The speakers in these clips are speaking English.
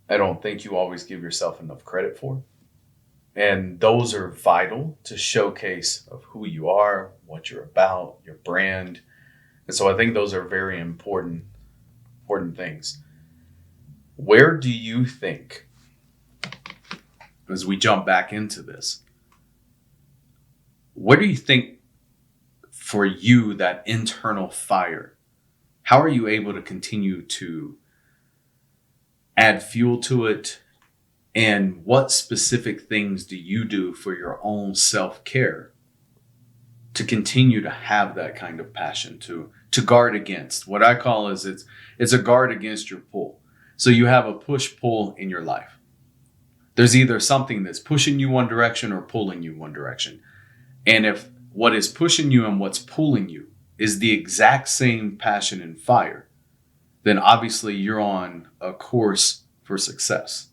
I don't think you always give yourself enough credit for. And those are vital to showcase of who you are, what you're about, your brand. And so I think those are very important things. Where do you think, as we jump back into this, what do you think for you that internal fire? How are you able to continue to add fuel to it? And what specific things do you do for your own self-care to continue to have that kind of passion, to guard against what I call is it's a guard against your pull. So you have a push pull in your life. There's either something that's pushing you one direction or pulling you one direction. And if what is pushing you and what's pulling you is the exact same passion and fire, then obviously you're on a course for success.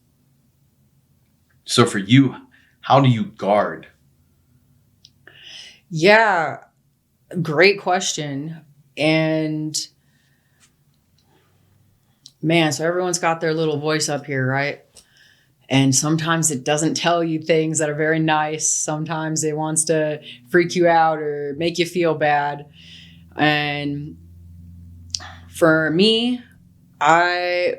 So for you, how do you guard? Yeah, great question. And man, so everyone's got their little voice up here, right? And sometimes it doesn't tell you things that are very nice. Sometimes it wants to freak you out or make you feel bad. And for me, I'm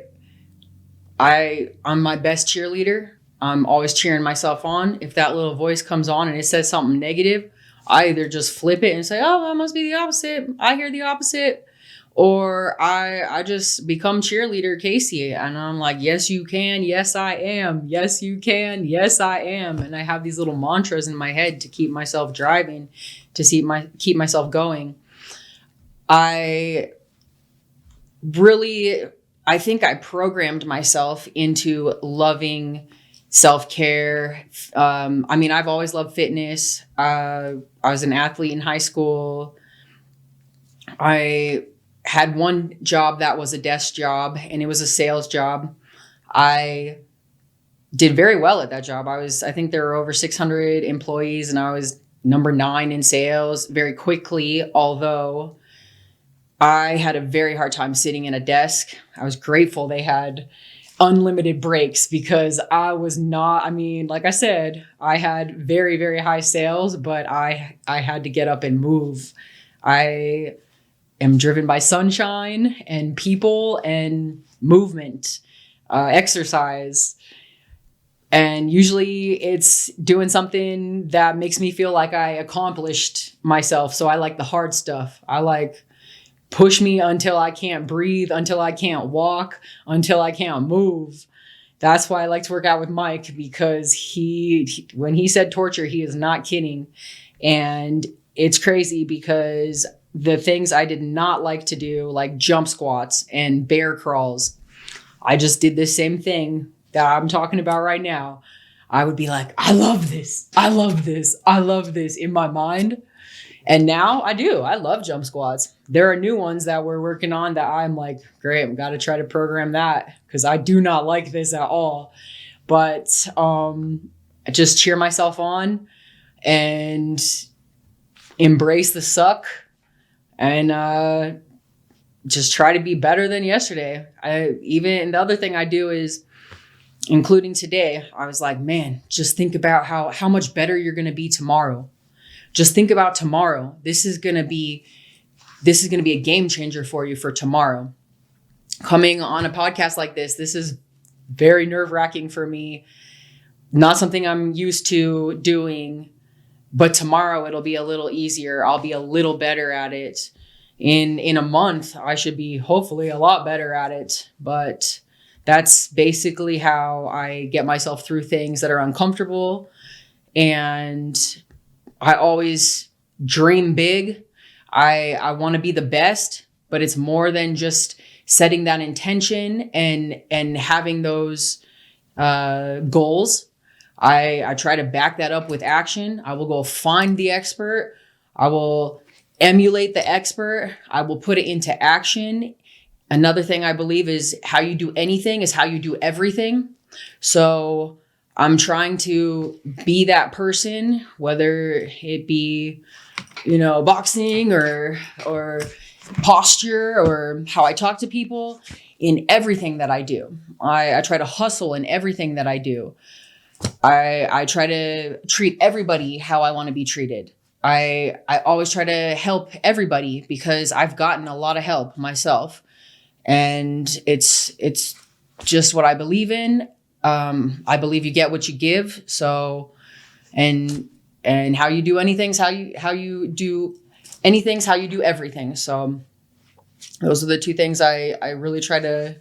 my best cheerleader. I'm always cheering myself on. If that little voice comes on and it says something negative, I either just flip it and say, oh, that must be the opposite. I hear the opposite. Or I just become cheerleader Casey. And I'm like, yes, you can. Yes, I am. Yes, you can. Yes, I am. And I have these little mantras in my head to keep myself driving, to keep myself going. I think I programmed myself into loving self-care. I've always loved fitness. I was an athlete in high school. I had one job that was a desk job, and it was a sales job. I did very well at that job. I think there were over 600 employees, and I was number 9 in sales very quickly, although I had a very hard time sitting in a desk. I was grateful they had unlimited breaks because I was not, like I said, I had very, very high sales, but I had to get up and move. I am driven by sunshine and people and movement, exercise. And usually it's doing something that makes me feel like I accomplished myself. So I like the hard stuff. I like push me until I can't breathe, until I can't walk, until I can't move. That's why I like to work out with Mike, because when he said torture, he is not kidding. And it's crazy because the things I did not like to do, like jump squats and bear crawls, I just did the same thing that I'm talking about right now. I would be like, I love this. I love this. I love this in my mind. And now I do. I love jump squats. There are new ones that we're working on that I'm like, great, I've got to try to program that because I do not like this at all. But I just cheer myself on and embrace the suck and just try to be better than yesterday. Even the other thing I do is, including today, I was like, man, just think about how much better you're going to be tomorrow. Just think about tomorrow. This is going to be a game changer for you for tomorrow. Coming on a podcast like this is very nerve-wracking for me. Not something I'm used to doing, but tomorrow it'll be a little easier. I'll be a little better at it. In a month, I should be hopefully a lot better at it. But that's basically how I get myself through things that are uncomfortable. And I always dream big. I want to be the best, but it's more than just setting that intention and having those goals. I try to back that up with action. I will go find the expert. I will emulate the expert. I will put it into action. Another thing I believe is how you do anything is how you do everything. So I'm trying to be that person, whether it be, boxing or posture or how I talk to people. in everything that I do. I try to hustle in everything that I do. I try to treat everybody how I want to be treated. I always try to help everybody because I've gotten a lot of help myself, and it's just what I believe in. I believe you get what you give. So, and how you do anything's how you do anything's how you do everything. So those are the two things I really try to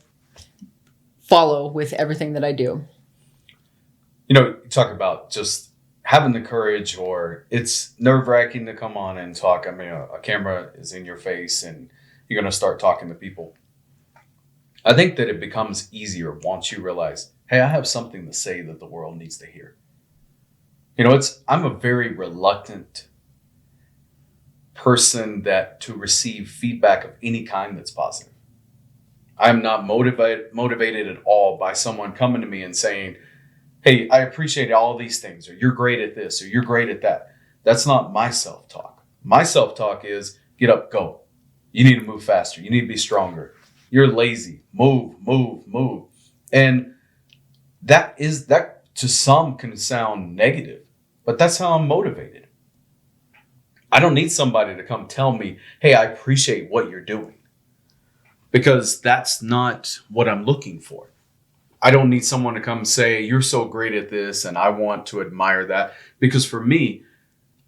follow with everything that I do. You talk about just having the courage, or it's nerve-wracking to come on and talk. I mean, a camera is in your face and you're going to start talking to people. I think that it becomes easier once you realize, hey, I have something to say that the world needs to hear. I'm a very reluctant person to receive feedback of any kind that's positive. I'm not motivated at all by someone coming to me and saying, hey, I appreciate all these things, or you're great at this, or you're great at that. That's not my self-talk. My self-talk is get up, go. You need to move faster. You need to be stronger. You're lazy. Move. And that to some can sound negative, but that's how I'm motivated. I don't need somebody to come tell me, hey, I appreciate what you're doing, because that's not what I'm looking for. I don't need someone to come say, you're so great at this, and I want to admire that. Because for me,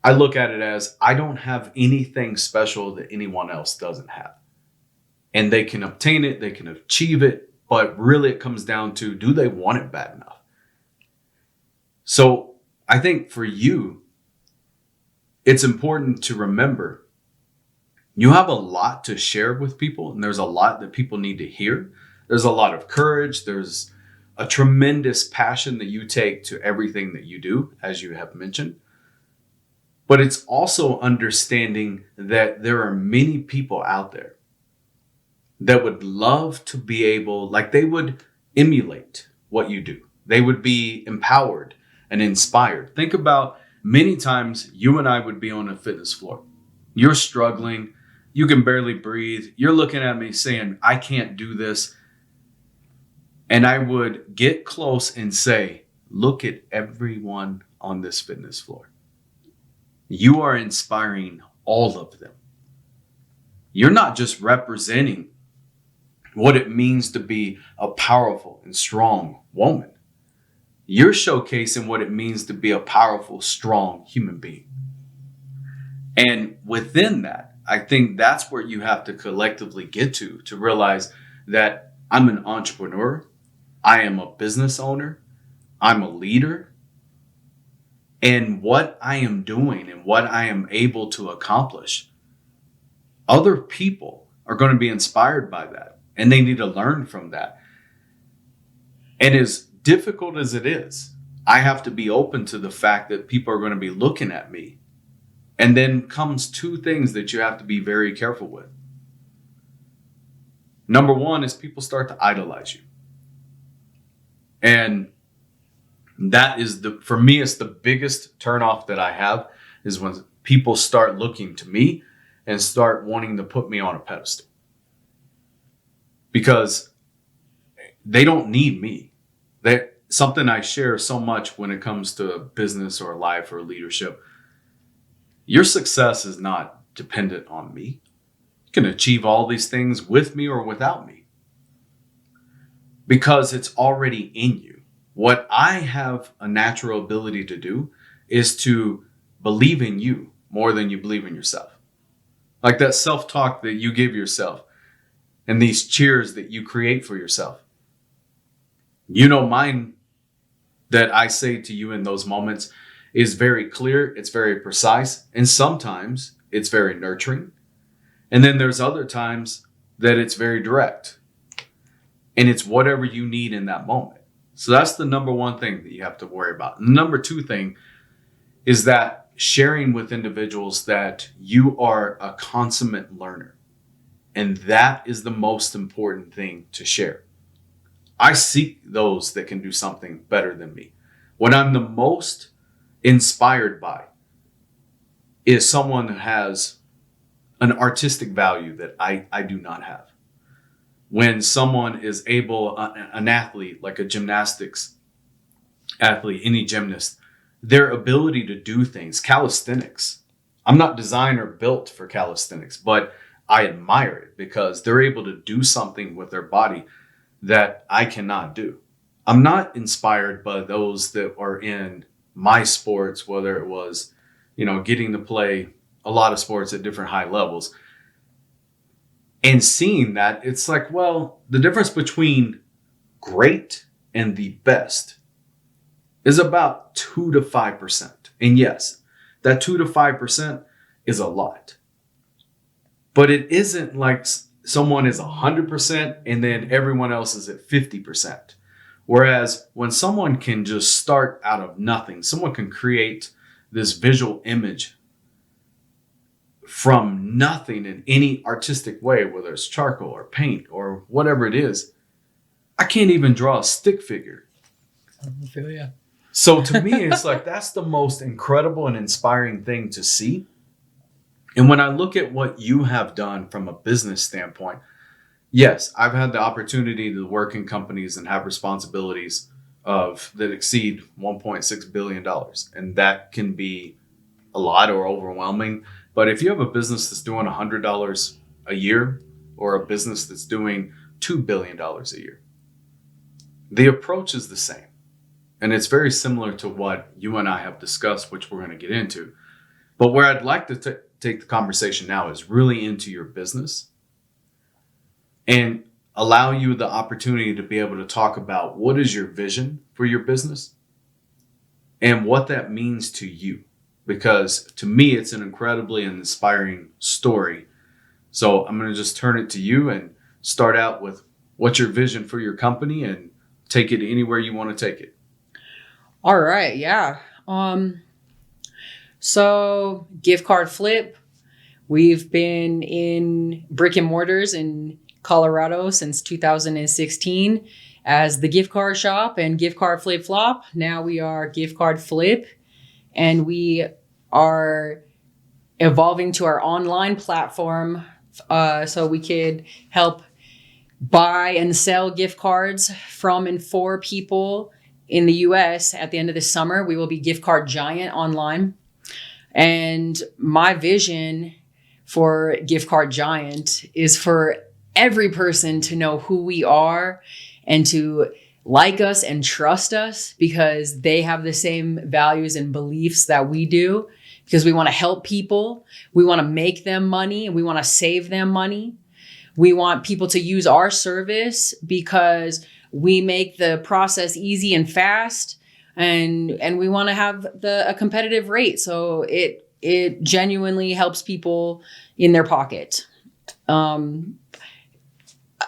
I look at it as I don't have anything special that anyone else doesn't have. And they can obtain it, they can achieve it, but really it comes down to, do they want it bad enough? So I think for you, it's important to remember you have a lot to share with people, and there's a lot that people need to hear. There's a lot of courage. There's a tremendous passion that you take to everything that you do, as you have mentioned. But it's also understanding that there are many people out there that would love to be able, like they would emulate what you do. They would be empowered and inspired. Think about many times you and I would be on a fitness floor. You're struggling. You can barely breathe. You're looking at me saying, I can't do this. And I would get close and say, look at everyone on this fitness floor. You are inspiring all of them. You're not just representing what it means to be a powerful and strong woman. You're showcasing what it means to be a powerful, strong human being. And within that, I think that's where you have to collectively get to realize that I'm an entrepreneur. I am a business owner. I'm a leader. And what I am doing and what I am able to accomplish, other people are going to be inspired by that, and they need to learn from that. And as difficult as it is, I have to be open to the fact that people are going to be looking at me. And then comes two things that you have to be very careful with. Number one is people start to idolize you. And that is for me, it's the biggest turnoff that I have, is when people start looking to me and start wanting to put me on a pedestal. Because they don't need me. Something I share so much when it comes to business or life or leadership. Your success is not dependent on me. You can achieve all these things with me or without me, because it's already in you. What I have a natural ability to do is to believe in you more than you believe in yourself. Like that self-talk that you give yourself and these cheers that you create for yourself. Mine that I say to you in those moments is very clear. It's very precise. And sometimes it's very nurturing. And then there's other times that it's very direct. And it's whatever you need in that moment. So that's the number one thing that you have to worry about. And the number two thing is that sharing with individuals that you are a consummate learner. And that is the most important thing to share. I seek those that can do something better than me. What I'm the most inspired by is someone who has an artistic value that I do not have. when someone is able, an athlete, like a gymnastics athlete, any gymnast, their ability to do things, calisthenics. I'm not designed or built for calisthenics, but I admire it because they're able to do something with their body that I cannot do. I'm not inspired by those that are in my sports, whether it was, getting to play a lot of sports at different high levels and seeing that. It's like, well, the difference between great and the best is about 2 to 5%. And yes, that 2 to 5% is a lot. But it isn't like someone is 100% and then everyone else is at 50%. Whereas when someone can just start out of nothing, someone can create this visual image from nothing in any artistic way, whether it's charcoal or paint or whatever it is. I can't even draw a stick figure. I feel ya. So to me, it's like that's the most incredible and inspiring thing to see. And when I look at what you have done from a business standpoint, yes, I've had the opportunity to work in companies and have responsibilities that exceed $1.6 billion. And that can be a lot or overwhelming. But if you have a business that's doing $100 a year or a business that's doing $2 billion a year, the approach is the same. And it's very similar to what you and I have discussed, which we're going to get into. But where I'd like to take the conversation now is really into your business and allow you the opportunity to be able to talk about what is your vision for your business and what that means to you. Because to me, it's an incredibly inspiring story. So I'm going to just turn it to you and start out with what's your vision for your company and take it anywhere you want to take it. All right. Yeah. So gift card flip. We've been in brick and mortars in Colorado since 2016 as the gift card shop and gift card flip flop. Now we are gift card flip, and we are evolving to our online platform so we could help buy and sell gift cards from and for people in the US. At the end of this summer, we will be Gift Card Giant online. And my vision for Gift Card Giant is for every person to know who we are and to like us and trust us because they have the same values and beliefs that we do, because we want to help people. We want to make them money and we want to save them money. We want people to use our service because we make the process easy and fast, and we want to have a competitive rate. So it genuinely helps people in their pocket.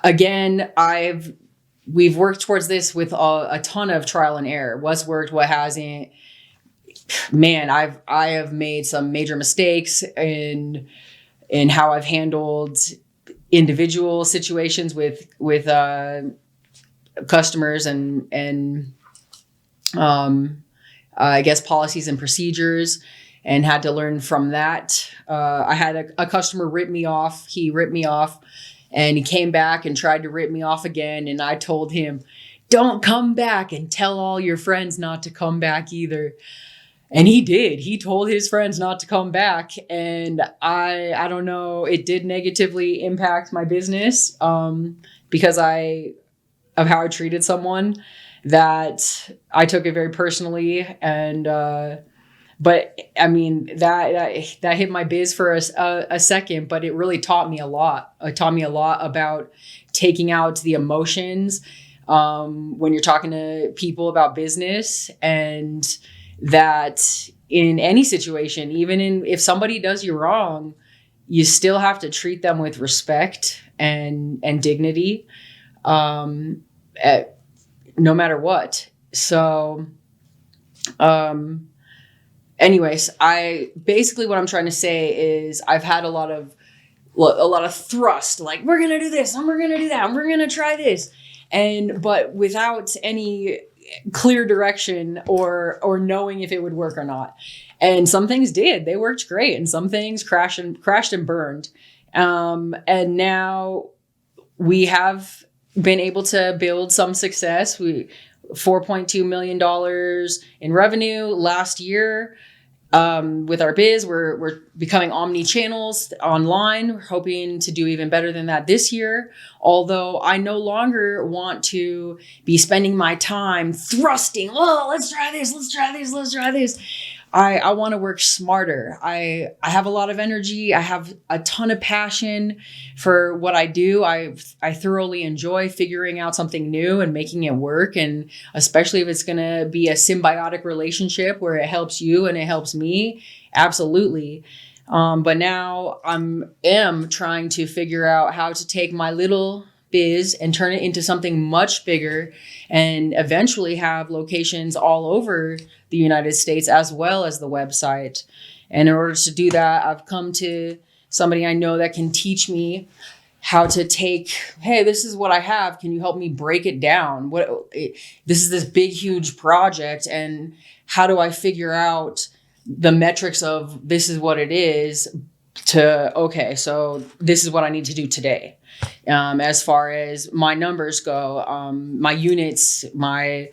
Again, we've worked towards this with a ton of trial and error. What's worked, what hasn't. Man, I have made some major mistakes in how I've handled individual situations with customers and I guess policies and procedures, and had to learn from that. I had a customer rip me off. He ripped me off and he came back and tried to rip me off again. And I told him, don't come back, and tell all your friends not to come back either. And he did. He told his friends not to come back. And I don't know, it did negatively impact my business because of how I treated someone, that I took it very personally. And but I mean, that hit my biz for a second, but it really taught me a lot. It taught me a lot about taking out the emotions when you're talking to people about business, and that in any situation, even if somebody does you wrong, you still have to treat them with respect and dignity, no matter what. So, anyways, basically what I'm trying to say is I've had a lot of thrust, like we're gonna do this and we're gonna do that and we're gonna try this, but without any clear direction or knowing if it would work or not. And some things did, they worked great, and some things crashed and burned. And now we have been able to build some success. We $4.2 million in revenue last year. With our biz, we're becoming omni-channels online. We're hoping to do even better than that this year. Although I no longer want to be spending my time thrusting, oh, let's try this, let's try this, let's try this. I want to work smarter. I have a lot of energy. I have a ton of passion for what I do. I thoroughly enjoy figuring out something new and making it work. And especially if it's going to be a symbiotic relationship where it helps you and it helps me. Absolutely. But now am trying to figure out how to take my little biz and turn it into something much bigger and eventually have locations all over the United States as well as the website. And in order to do that, I've come to somebody I know that can teach me how to take, hey, this is what I have. Can you help me break it down? This is this big, huge project. And how do I figure out the metrics of this is what it is to, okay, so this is what I need to do today. As far as my numbers go, my units, my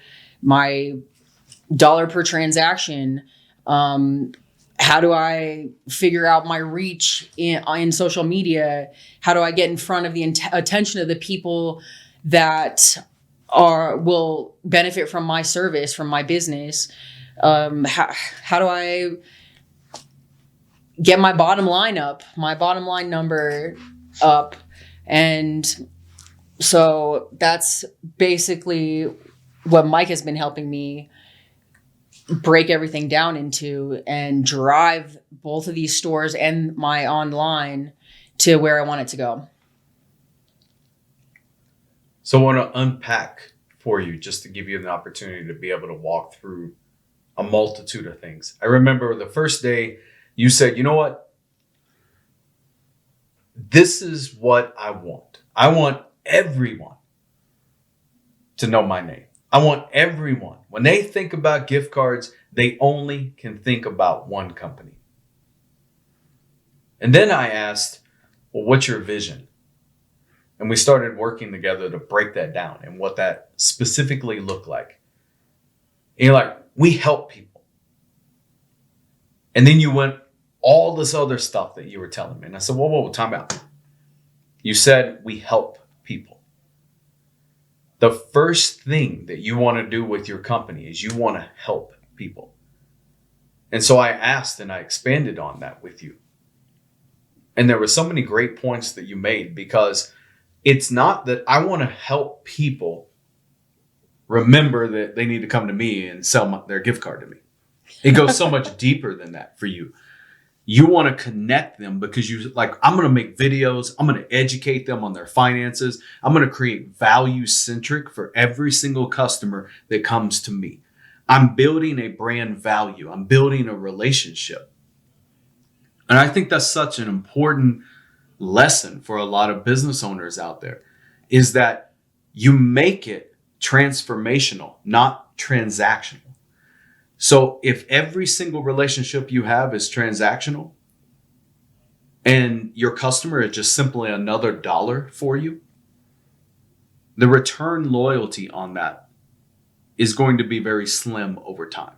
dollar per transaction, how do I figure out my reach in social media? How do I get in front of the attention of the people that will benefit from my service, from my business? How do I get my bottom line up, my bottom line number up? And so that's basically what Mike has been helping me break everything down into and drive both of these stores and my online to where I want it to go. So I want to unpack for you just to give you an opportunity to be able to walk through a multitude of things. I remember the first day you said, you know what? This is what I want. I want everyone to know my name. I want everyone. When they think about gift cards, they only can think about one company. And then I asked, well, what's your vision? And we started working together to break that down and what that specifically looked like. And you're like, we help people. And then you went all this other stuff that you were telling me. And I said, whoa, time out. You said we help people. The first thing that you want to do with your company is you want to help people. And so I asked and I expanded on that with you. And there were so many great points that you made, because it's not that I want to help people remember that they need to come to me and sell their gift card to me. It goes so much deeper than that for you. You want to connect them because you like, I'm going to make videos. I'm going to educate them on their finances. I'm going to create value centric for every single customer that comes to me. I'm building a brand value. I'm building a relationship. And I think that's such an important lesson for a lot of business owners out there, is that you make it transformational, not transactional. So if every single relationship you have is transactional and your customer is just simply another dollar for you, the return loyalty on that is going to be very slim over time.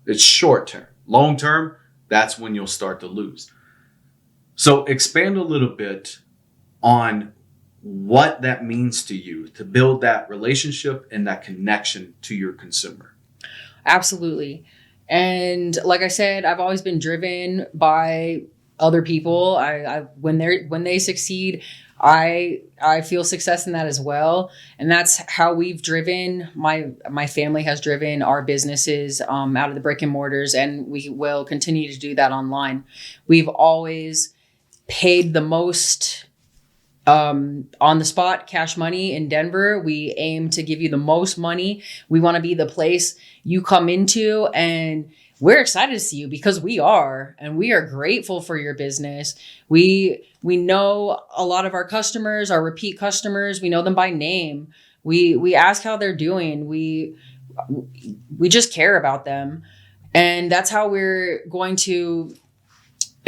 It's short term. Long term, that's when you'll start to lose. So expand a little bit on what that means to you to build that relationship and that connection to your consumer. Absolutely. And like I said, I've always been driven by other people. When they succeed, I feel success in that as well. And that's how we've driven, my family has driven our businesses out of the brick and mortars, and we will continue to do that online. We've always paid the most on the spot cash money in Denver. We aim to give you the most money. We want to be the place you come into, and we're excited to see you because we are, and we are grateful for your business. We know a lot of our customers, our repeat customers. We know them by name. We ask how they're doing. We just care about them, and that's how we're going to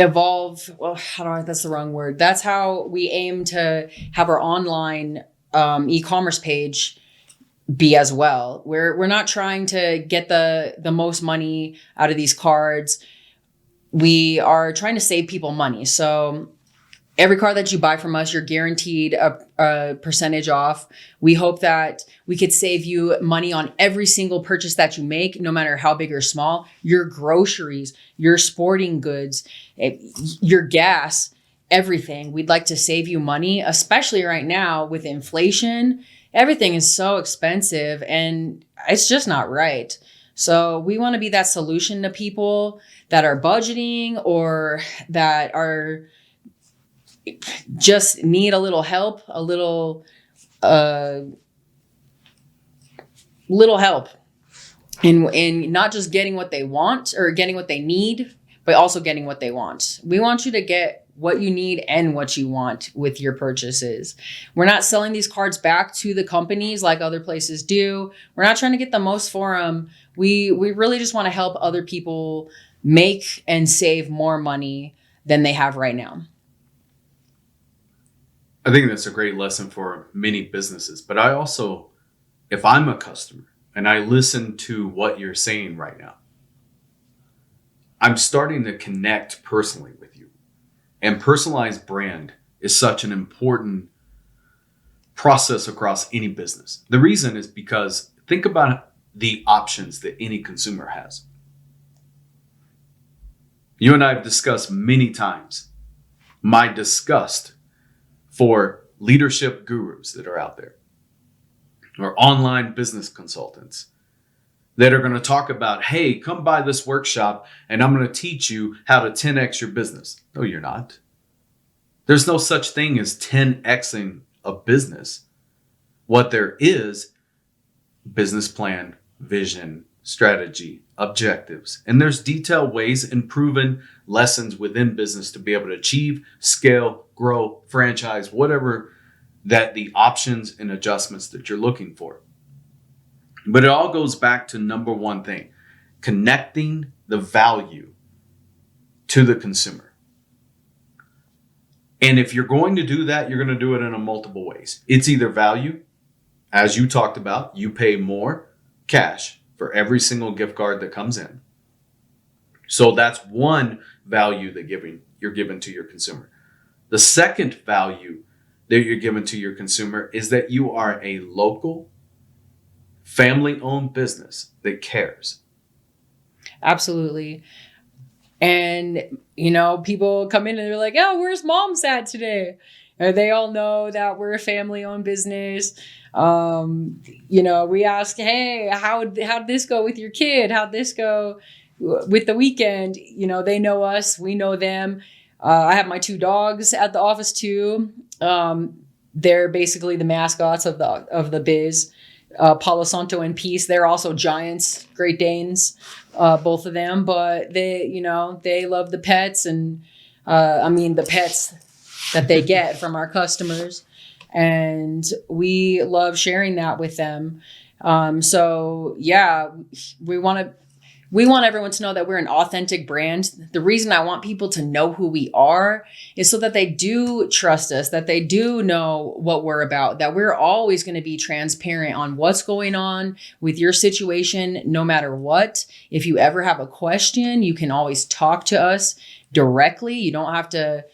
evolve. Well, that's the wrong word. That's how we aim to have our online e-commerce page be as well. We're not trying to get the most money out of these cards. We are trying to save people money. So every card that you buy from us, you're guaranteed a percentage off. We hope that we could save you money on every single purchase that you make, no matter how big or small. Your groceries, your sporting goods, your gas, everything. We'd like to save you money, especially right now with inflation. Everything is so expensive and it's just not right. So we want to be that solution to people that are budgeting or that are just need a little help, a little help in not just getting what they want or getting what they need, but also getting what they want. We want you to get what you need and what you want with your purchases. We're not selling these cards back to the companies like other places do. We're not trying to get the most for them. We really just want to help other people make and save more money than they have right now. I think that's a great lesson for many businesses. But I also, if I'm a customer and I listen to what you're saying right now, I'm starting to connect personally with you. And personalized brand is such an important process across any business. The reason is because think about the options that any consumer has. You and I have discussed many times my disgust for leadership gurus that are out there or online business consultants that are going to talk about, hey, come by this workshop and I'm going to teach you how to 10x your business. No, you're not. There's no such thing as 10xing a business. What there is, business plan, vision, strategy, objectives. And there's detailed ways and proven lessons within business to be able to achieve, scale, grow, franchise, whatever that the options and adjustments that you're looking for. But it all goes back to number one thing, connecting the value to the consumer. And if you're going to do that, you're going to do it in a multiple ways. It's either value, as you talked about, you pay more cash for every single gift card that comes in. So that's one value that you're giving to your consumer. The second value that you're giving to your consumer is that you are a local, family-owned business that cares. Absolutely. And, people come in and they're like, oh, where's mom's at today? Or they all know that we're a family-owned business. We ask, hey, how'd this go with your kid? How'd this go with the weekend? They know us. We know them. I have my 2 dogs at the office too. They're basically the mascots of the biz. Palo Santo and Peace. They're also giants, Great Danes, both of them. But they love the pets and the pets that they get from our customers, and we love sharing that with them. So yeah, we want everyone to know that we're an authentic brand. The reason I want people to know who we are is so that they do trust us, that they do know what we're about, that we're always going to be transparent on what's going on with your situation, no matter what. If you ever have a question, you can always talk to us directly. You don't have to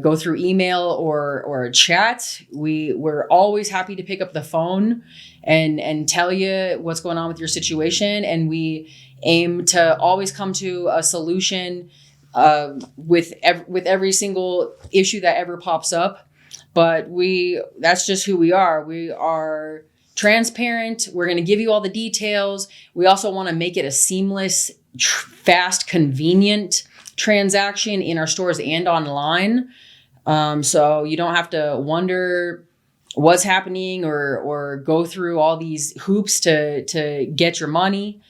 go through email or chat. We're always happy to pick up the phone and tell you what's going on with your situation. And we aim to always come to a solution with every single issue that ever pops up. But that's just who we are. We are transparent. We're going to give you all the details. We also want to make it a seamless, fast, convenient transaction in our stores and online. So you don't have to wonder what's happening or go through all these hoops to get your money.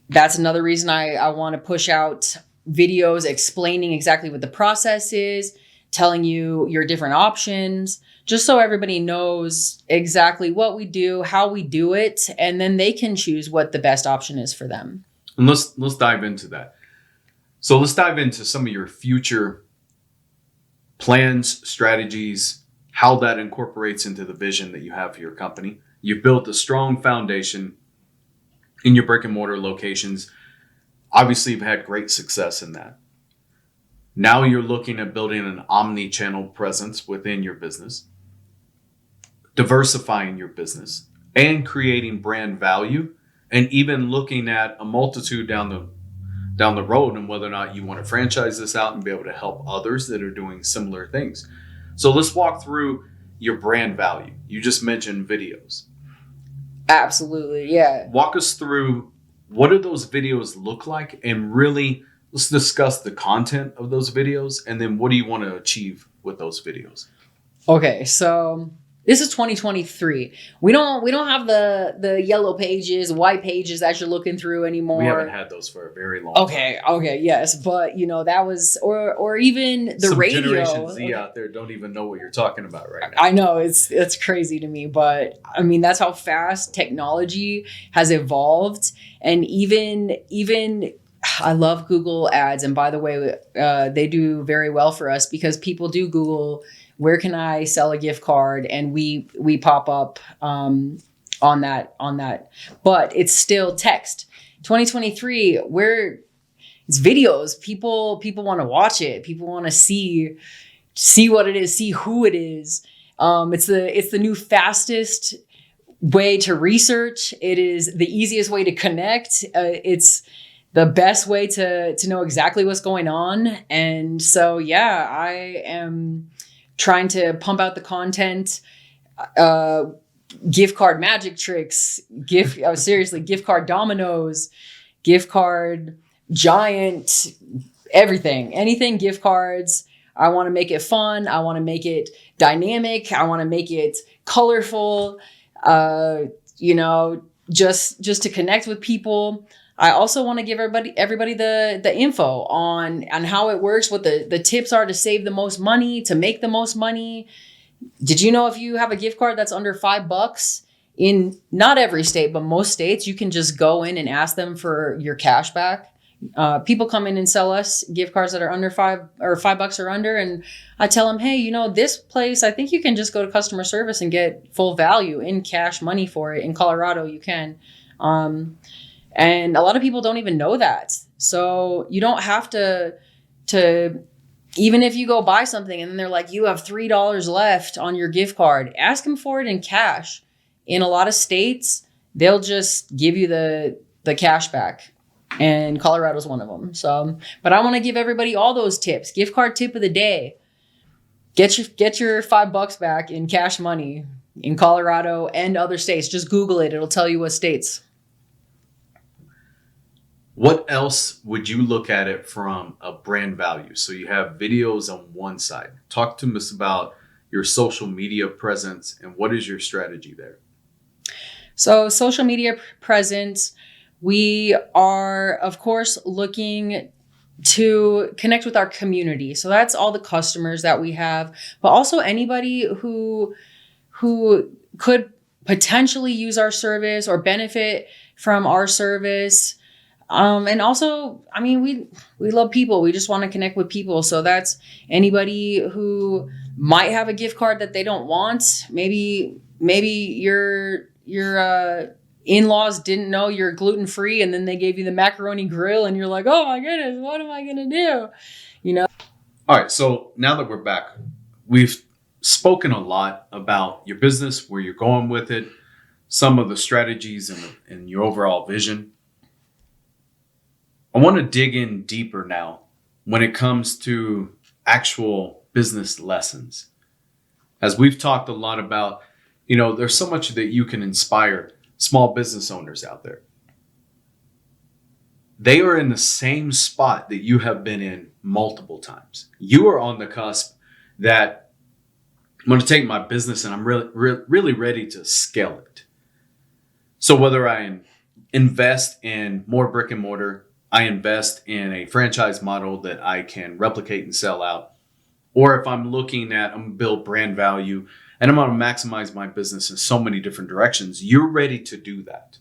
That's another reason I want to push out videos explaining exactly what the process is, telling you your different options, just so everybody knows exactly what we do, how we do it, and then they can choose what the best option is for them. And let's dive into that. So let's dive into some of your future plans, strategies, how that incorporates into the vision that you have for your company. You've built a strong foundation in your brick and mortar locations. Obviously, you've had great success in that. Now you're looking at building an omni-channel presence within your business, diversifying your business, and creating brand value, and even looking at a multitude down the road and whether or not you want to franchise this out and be able to help others that are doing similar things. So let's walk through your brand value. You just mentioned videos. Absolutely, yeah. Walk us through, what do those videos look like, and really let's discuss the content of those videos, and then what do you want to achieve with those videos? Okay, so this is 2023. We don't have the yellow pages, white pages that you're looking through anymore. We haven't had those for a very long time. Okay, yes, but that was or even the Some radio. Generation Z out there don't even know what you're talking about right now. I know it's crazy to me, but I mean that's how fast technology has evolved, and even I love Google Ads, and by the way, they do very well for us because people do Google, where can I sell a gift card? And we pop up on that. But it's still text. 2023, where it's videos. People want to watch it. People want to see what it is, see who it is. It's the new fastest way to research. It is the easiest way to connect. It's the best way to know exactly what's going on. And so, yeah, I am trying to pump out the content, gift card magic tricks, gift card dominoes, gift card giant, everything, anything gift cards. I want to make it fun. I want to make it dynamic. I want to make it colorful, just to connect with people. I also want to give everybody the info on how it works, what the tips are to save the most money, to make the most money. Did you know if you have a gift card that's under $5 in not every state, but most states, you can just go in and ask them for your cash back. People come in and sell us gift cards that are under $5 or under. And I tell them, hey, this place, I think you can just go to customer service and get full value in cash money for it. In Colorado, you can. And a lot of people don't even know that. So you don't have to even if you go buy something and then they're like, you have $3 left on your gift card, ask them for it in cash. In a lot of states, they'll just give you the cash back. And Colorado's one of them. So, but I want to give everybody all those tips. Gift card tip of the day. Get your $5 back in cash money in Colorado and other states. Just Google it. It'll tell you what states. What else would you look at it from a brand value? So you have videos on one side. Talk to us about your social media presence and what is your strategy there? So social media presence, we are, of course, looking to connect with our community. So that's all the customers that we have, but also anybody who could potentially use our service or benefit from our service. And also, I mean, we love people. We just want to connect with people. So that's anybody who might have a gift card that they don't want. Maybe your in-laws didn't know you're gluten-free and then they gave you the macaroni grill and you're like, oh my goodness, what am I going to do? All right. So now that we're back, we've spoken a lot about your business, where you're going with it, some of the strategies and your overall vision. I want to dig in deeper now when it comes to actual business lessons. As we've talked a lot about, there's so much that you can inspire small business owners out there. They are in the same spot that you have been in multiple times. You are on the cusp that I'm going to take my business and I'm really ready to scale it. So whether I invest in more brick and mortar, I invest in a franchise model that I can replicate and sell out, or if I'm looking at, I'm going to build brand value and I'm going to maximize my business in so many different directions, you're ready to do that.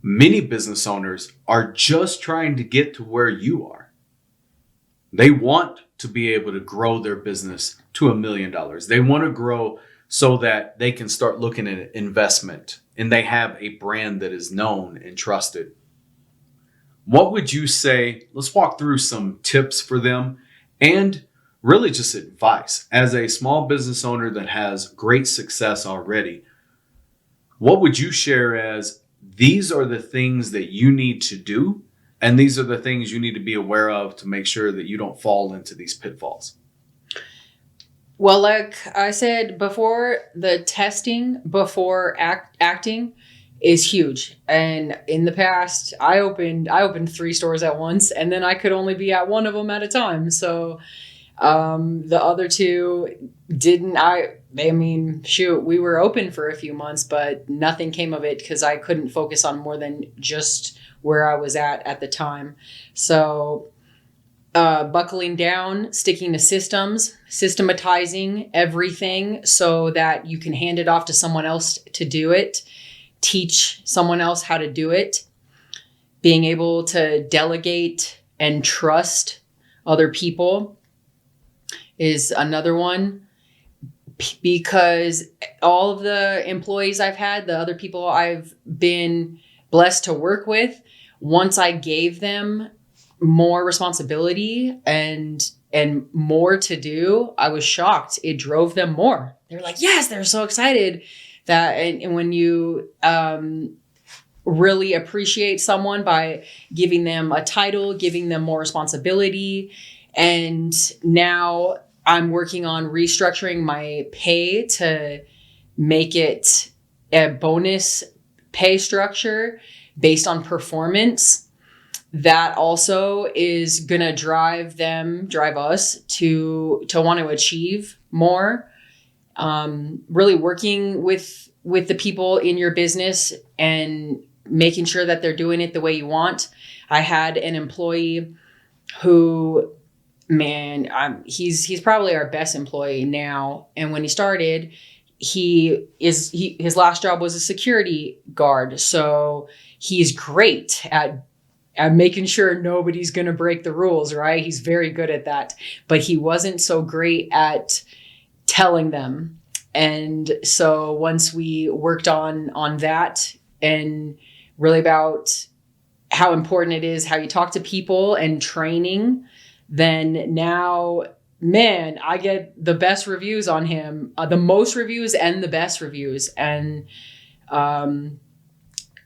Many business owners are just trying to get to where you are. They want to be able to grow their business to $1 million. They want to grow so that they can start looking at investment and they have a brand that is known and trusted. What would you say? Let's walk through some tips for them and really just advice. As a small business owner that has great success already, what would you share as these are the things that you need to do? And these are the things you need to be aware of to make sure that you don't fall into these pitfalls. Well, like I said before, the testing before acting is huge. And in the past, I opened 3 stores at once, and then I could only be at one of them at a time. So the other 2 didn't. Shoot, we were open for a few months, but nothing came of it because I couldn't focus on more than just where I was at the time. So buckling down, sticking to systems, systematizing everything so that you can hand it off to someone else to do it, teach someone else how to do it, being able to delegate and trust other people is another one. Because all of the employees I've had, the other people I've been blessed to work with, once I gave them more responsibility and more to do, I was shocked. It drove them more. They're like, yes, they're so excited that, and when you really appreciate someone by giving them a title, giving them more responsibility. And now I'm working on restructuring my pay to make it a bonus pay structure based on performance. That also is going to drive us to want to achieve more. Really working with the people in your business and making sure that they're doing it the way you want. I had an employee who, he's probably our best employee now. And when he started, his last job was a security guard. So he's great at making sure nobody's going to break the rules, right? He's very good at that, but he wasn't so great at telling them. And so once we worked on that and really about how important it is, how you talk to people and training, then now, man, I get the best reviews on him, the most reviews and the best reviews. And,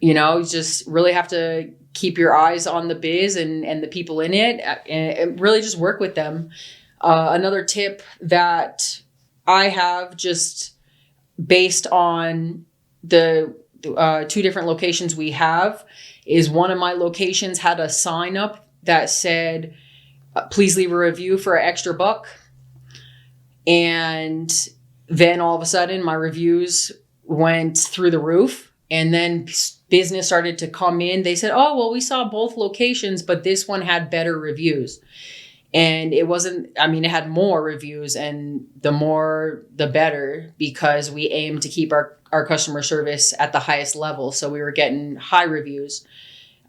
you just really have to keep your eyes on the biz and the people in it and really just work with them. Another tip that I have, just based on the 2 different locations we have, is one of my locations had a sign up that said, please leave a review for an extra $1. And then all of a sudden my reviews went through the roof, and then business started to come in. They said, oh, well, we saw both locations, but this one had better reviews. And it had more reviews, and the more, the better, because we aim to keep our customer service at the highest level. So we were getting high reviews.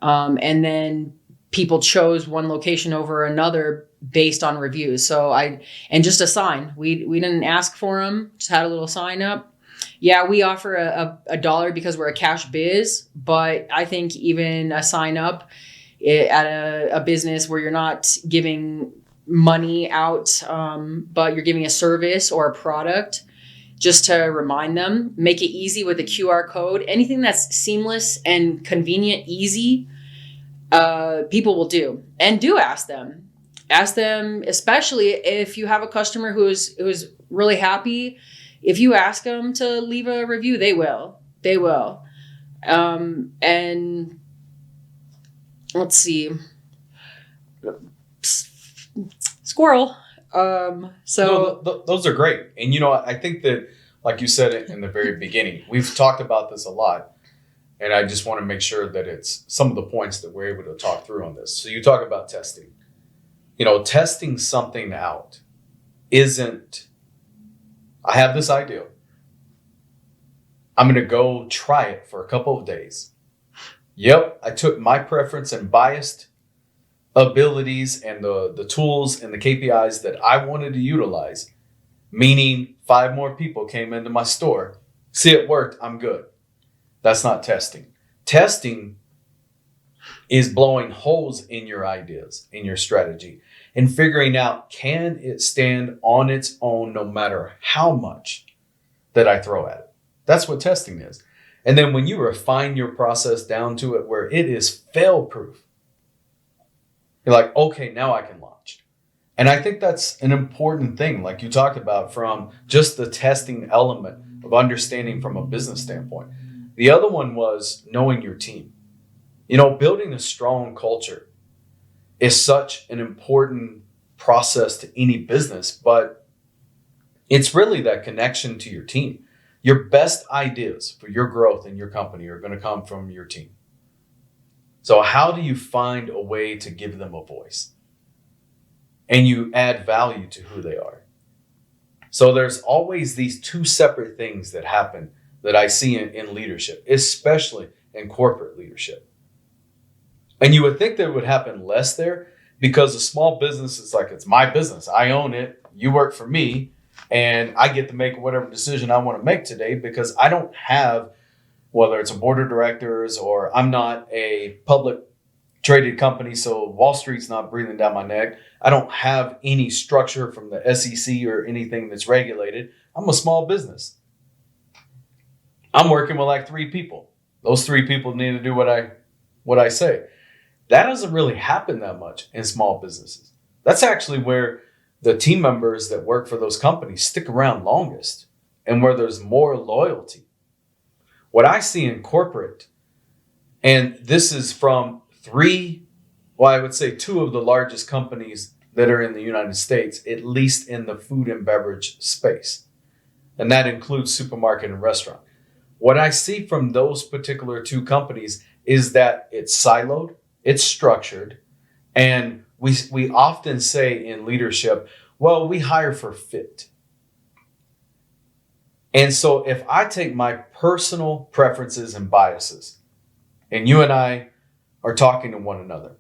And then people chose one location over another based on reviews. And just a sign, we didn't ask for them, just had a little sign up. Yeah, we offer a $1 because we're a cash biz, but I think even a sign up at a business where you're not giving money out, but you're giving a service or a product, just to remind them, make it easy with a QR code. Anything that's seamless and convenient, easy, people will do. And do ask them. Ask them, especially if you have a customer who's really happy. If you ask them to leave a review, they will. They will. And let's see. Squirrel. Those are great. And, I think that, like you said in the very beginning, we've talked about this a lot. And I just want to make sure that it's some of the points that we're able to talk through on this. So you talk about testing. Testing something out isn't, I have this idea. I'm going to go try it for a couple of days. Yep, I took my preference and biased abilities and the tools and the KPIs that I wanted to utilize, meaning 5 more people came into my store. See, it worked. I'm good. That's not testing. Testing is blowing holes in your ideas, in your strategy, and figuring out, can it stand on its own no matter how much that I throw at it? That's what testing is. And then when you refine your process down to it where it is fail proof, you're like, okay, now I can launch. And I think that's an important thing, like you talked about, from just the testing element of understanding from a business standpoint. The other one was knowing your team. Building a strong culture is such an important process to any business, but it's really that connection to your team. Your best ideas for your growth in your company are going to come from your team. So how do you find a way to give them a voice? And you add value to who they are. So there's always these 2 separate things that happen that I see in leadership, especially in corporate leadership. And you would think that it would happen less there, because a small business is like, it's my business. I own it. You work for me. And I get to make whatever decision I want to make today, because I don't have, whether it's a board of directors or I'm not a public traded company, so Wall Street's not breathing down my neck. I don't have any structure from the SEC or anything that's regulated. I'm a small business. I'm working with like 3 people. Those 3 people need to do what I say. That doesn't really happen that much in small businesses. That's actually where the team members that work for those companies stick around longest, and where there's more loyalty. What I see in corporate, and this is from 2 of the largest companies that are in the United States, at least in the food and beverage space. And that includes supermarket and restaurant. What I see from those particular 2 companies is that it's siloed, it's structured, and we often say in leadership, well, we hire for fit. And so if I take my personal preferences and biases, and you and I are talking to one another,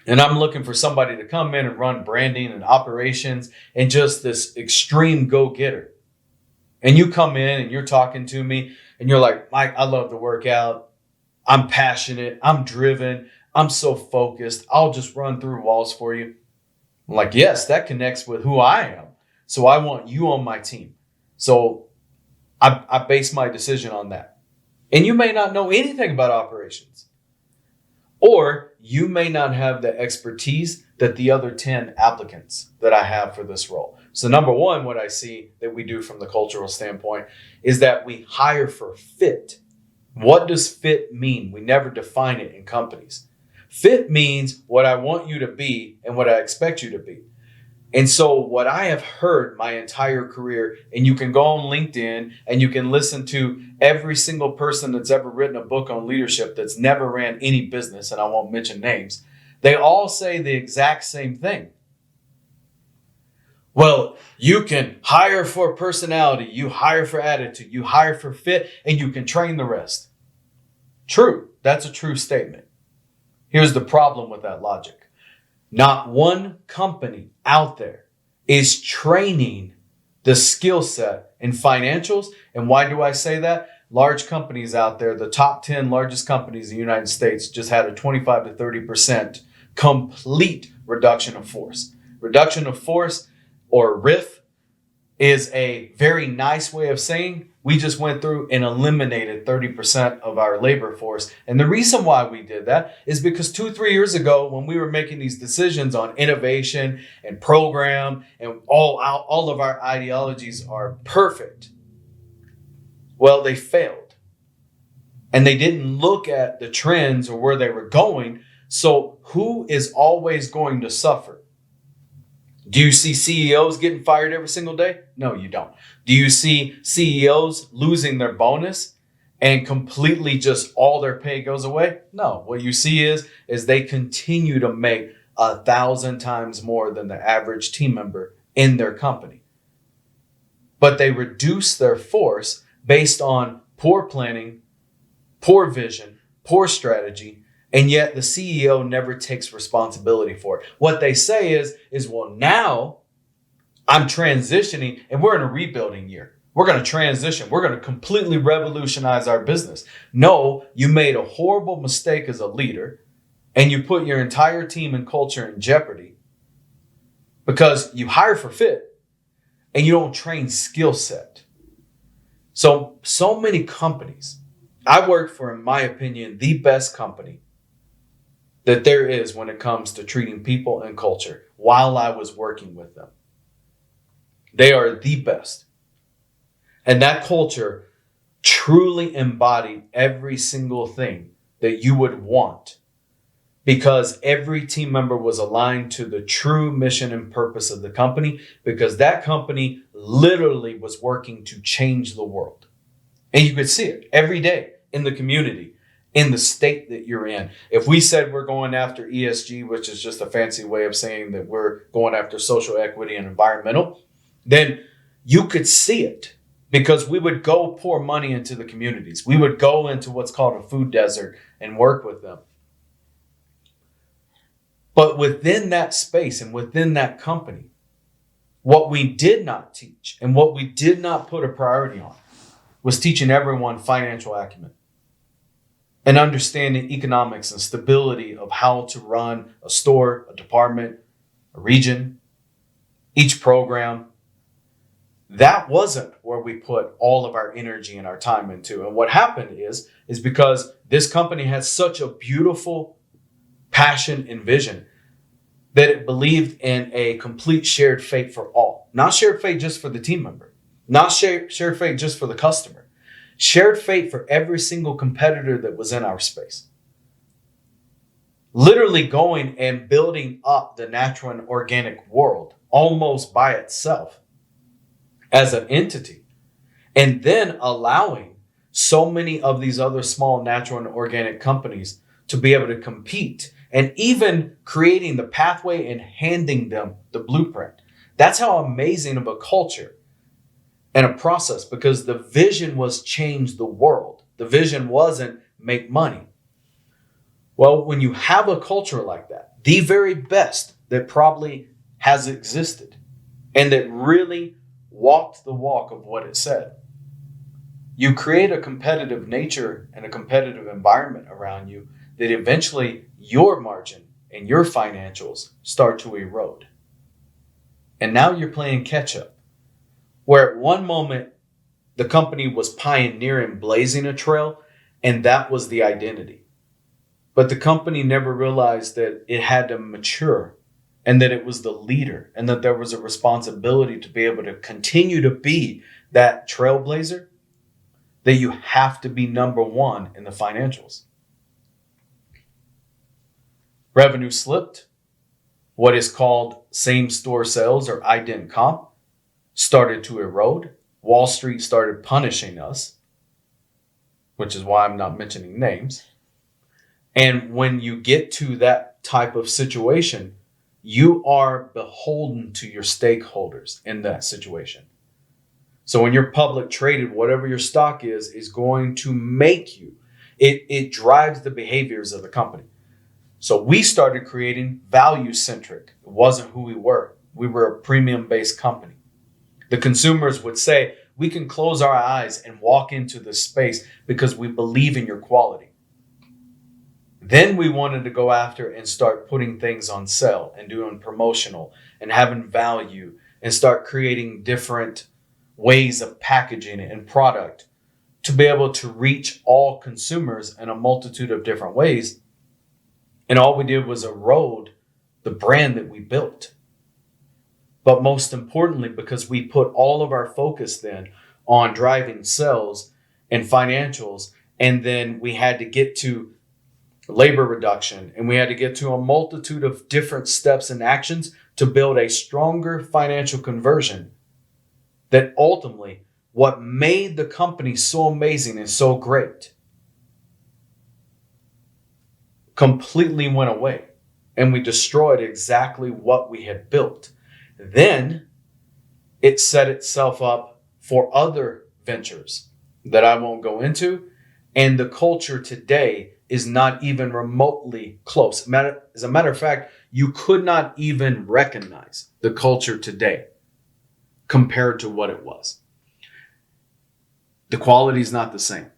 and I'm looking for somebody to come in and run branding and operations and just this extreme go-getter, and you come in and you're talking to me and you're like, Mike, I love to work out. I'm passionate. I'm driven. I'm so focused. I'll just run through walls for you. I'm like, yes, that connects with who I am. So I want you on my team. So I base my decision on that. And you may not know anything about operations, or you may not have the expertise that the other 10 applicants that I have for this role. So number one, what I see that we do from the cultural standpoint is that we hire for fit. What does fit mean? We never define it in companies. Fit means what I want you to be and what I expect you to be. And so what I have heard my entire career, and you can go on LinkedIn and you can listen to every single person that's ever written a book on leadership that's never ran any business, and I won't mention names, they all say the exact same thing. Well, you can hire for personality, you hire for attitude, you hire for fit, and you can train the rest. True, that's a true statement. Here's the problem with that logic. Not one company out there is training the skill set in financials. And why do I say that? Large companies out there, the top 10 largest companies in the United States just had a 25 to 30% complete reduction of force. Reduction of force, or RIF, is a very nice way of saying we just went through and eliminated 30% of our labor force. And the reason why we did that is because 2-3 years ago, when we were making these decisions on innovation and program, and all of our ideologies are perfect, well, they failed. And they didn't look at the trends or where they were going. So who is always going to suffer? Do you see CEOs getting fired every single day? No, you don't. Do you see CEOs losing their bonus and completely just all their pay goes away? No. What you see is they continue to make 1,000 times more than the average team member in their company. But they reduce their force based on poor planning, poor vision, poor strategy, And yet the CEO never takes responsibility for it. What they say is, well, now I'm transitioning and we're in a rebuilding year. We're going to transition. We're going to completely revolutionize our business. No, you made a horrible mistake as a leader and you put your entire team and culture in jeopardy because you hire for fit and you don't train skill set. So many companies, I work for, in my opinion, the best company that there is when it comes to treating people and culture while I was working with them. They are the best. And that culture truly embodied every single thing that you would want because every team member was aligned to the true mission and purpose of the company because that company literally was working to change the world. And you could see it every day in the community, in the state that you're in. If we said we're going after ESG, which is just a fancy way of saying that we're going after social equity and environmental, then you could see it because we would go pour money into the communities. We would go into what's called a food desert and work with them. But within that space and within that company, what we did not teach and what we did not put a priority on was teaching everyone financial acumen and understanding economics and stability of how to run a store, a department, a region, each program. That wasn't where we put all of our energy and our time into. And what happened is because this company had such a beautiful passion and vision that it believed in a complete shared fate for all. Not shared fate just for the team member. Not shared fate just for the customer. Shared fate for every single competitor that was in our space. Literally going and building up the natural and organic world almost by itself as an entity. And then allowing so many of these other small natural and organic companies to be able to compete and even creating the pathway and handing them the blueprint. That's how amazing of a culture and a process, because the vision was change the world. The vision wasn't make money. Well, when you have a culture like that, the very best that probably has existed and that really walked the walk of what it said, you create a competitive nature and a competitive environment around you that eventually your margin and your financials start to erode. And now you're playing catch up, where at one moment the company was pioneering, blazing a trail, and that was the identity. But the company never realized that it had to mature and that it was the leader and that there was a responsibility to be able to continue to be that trailblazer, that you have to be number one in the financials. Revenue slipped. What is called same-store sales or ident comp started to erode. Wall Street started punishing us, which is why I'm not mentioning names. And when you get to that type of situation, you are beholden to your stakeholders in that situation. So when you're public traded, whatever your stock is going to make you. It drives the behaviors of the company. So we started creating value-centric. It wasn't who we were. We were a premium-based company. The consumers would say, we can close our eyes and walk into this space because we believe in your quality. Then we wanted to go after and start putting things on sale and doing promotional and having value and start creating different ways of packaging it and product to be able to reach all consumers in a multitude of different ways. And all we did was erode the brand that we built. But most importantly, because we put all of our focus then on driving sales and financials, and then we had to get to labor reduction, and we had to get to a multitude of different steps and actions to build a stronger financial conversion, that ultimately what made the company so amazing and so great completely went away, and we destroyed exactly what we had built. Then it set itself up for other ventures that I won't go into. And the culture today is not even remotely close. As a matter of fact, you could not even recognize the culture today compared to what it was. The quality is not the same.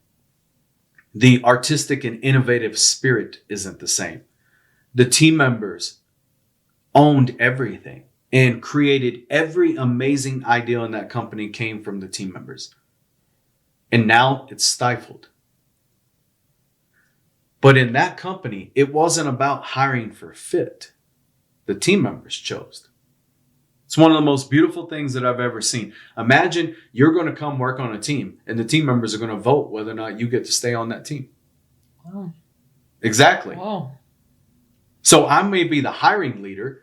The artistic and innovative spirit isn't the same. The team members owned everything and created every amazing idea in that company came from the team members. And now it's stifled. But in that company, it wasn't about hiring for fit. The team members chose. It's one of the most beautiful things that I've ever seen. Imagine you're going to come work on a team and the team members are going to vote whether or not you get to stay on that team. Wow. Exactly. Wow. So I may be the hiring leader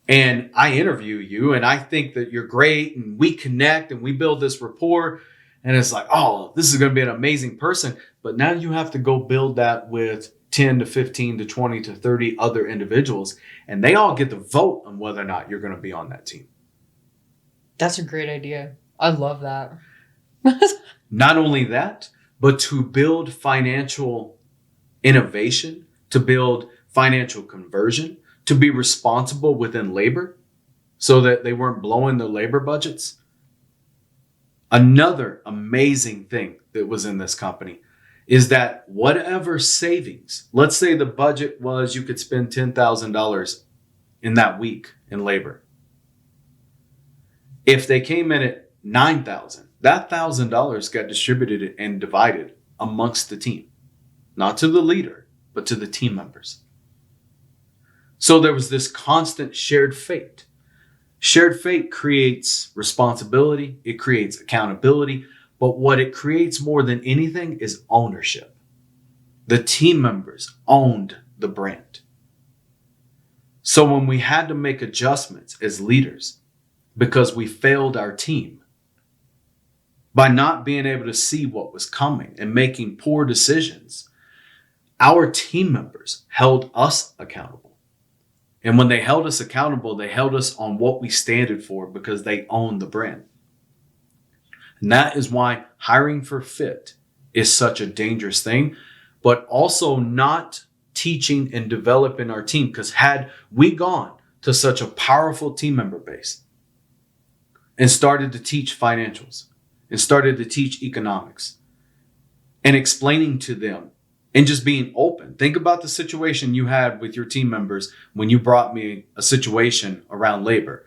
and I interview you and I think that you're great and we connect and we build this rapport and it's like, oh, this is going to be an amazing person. But now you have to go build that with 10 to 15 to 20 to 30 other individuals and they all get to vote on whether or not you're going to be on that team. That's a great idea. I love that. Not only that, but to build financial innovation, to build financial conversion, to be responsible within labor so that they weren't blowing their labor budgets. Another amazing thing that was in this company is that whatever savings, let's say the budget was you could spend $10,000 in that week in labor. If they came in at $9,000, that $1,000 got distributed and divided amongst the team, not to the leader, but to the team members. So there was this constant shared fate. Shared fate creates responsibility. It creates accountability. But what it creates more than anything is ownership. The team members owned the brand. So when we had to make adjustments as leaders because we failed our team by not being able to see what was coming and making poor decisions, our team members held us accountable. And when they held us accountable, they held us on what we stood for because they owned the brand. And that is why hiring for fit is such a dangerous thing, but also not teaching and developing our team. Because had we gone to such a powerful team member base and started to teach financials and started to teach economics and explaining to them and just being open. Think about the situation you had with your team members when you brought me a situation around labor.